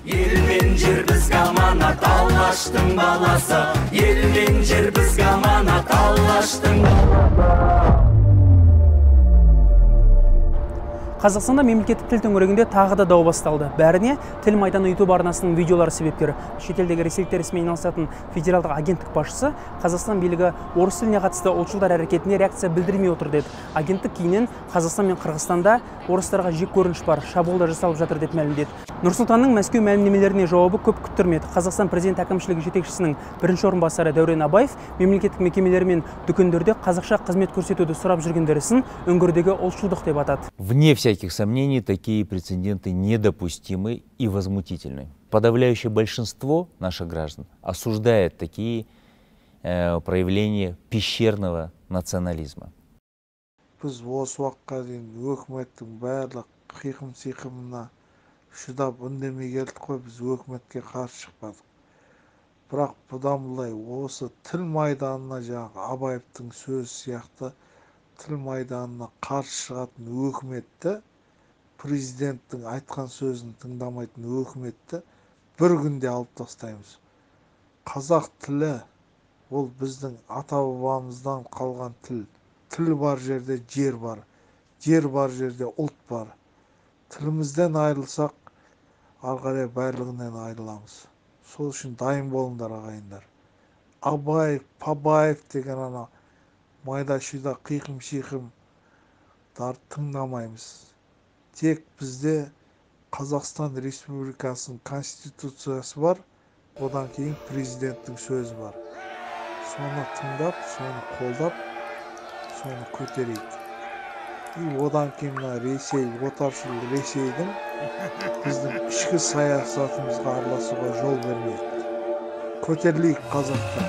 Ел мен жер бізге аманат, Аллаштың баласы. Ел мен жер бізге аманат, Аллаштың баласы. Қазақстанда мемлекеттік тіл төңірегінде тағы да дау басталды. Бәріне Тіл майданы YouTube арнасының видеолары себепкер. Шетелдегі ресейліктер ісімен айналысатын федералдық агенттік басшысы Қазақстан билігі орыс тіліне қатысты ұлтшылдар әрекетіне реакция білдірмей отыр деді. Агенттік кейіннен Қазақстан мен Қырғызстанда орыстарға жек көрініш бар, шабуылдар жасалып жатыр деп мәлімдеді. Нұрсұлтанның Мәскеу мәлімдемелеріне жауабы көп күттірмеді. Қазақстан президент әкімшілігі жетекшісінің бірінші орынбасары Дәурен Абаев мемлекеттік мекемелер мен дүкендерде қазақша қызмет көрсетуді сұрап жүргендер ісін үңгірдегі ұлтшылдық деп атады. Вне всяких сомнений, такие прецеденты недопустимы и возмутительны. Подавляющее большинство наших граждан осуждает такие проявления пещерного национализма. Біз осы уақытқа дейін өкіметтің барлық қиқым-сиқымына шыдап үндемей келдік қой, біз өкіметке қарсы шықпадық. Бірақ бұдан былай осы тіл майданына жаңағы Абаевтың сөзі сияқты тіл майданына қарсы шығатын өкіметті, президенттің айтқан сөзін тыңдамайтын өкіметті бір күнде алып тастаймыз. Қазақ тілі ол біздің ата-бабамыздан қалған тіл. Тіл бар жерде жер бар, жер бар жерде ұлт бар. Тілімізден айырылсақ, ары қарай барлығынан айырыламыз. Сол үшін дайын болыңдар ағайындар. Абаев, Пабаев деген ана майда-шүйда қиқым-шиқым тыңдамаймыз. Тек бізде Қазақстан Республикасының конституциясы бар, одан кейін президенттің сөзі бар. Соны тыңдап, соны қолдап, соны көтерейік. Одан кейін Ресей, отаршыл Ресейдің біздің ішкі саясатымызға араласуға жол бермейік. Көтерілейік қазақтар.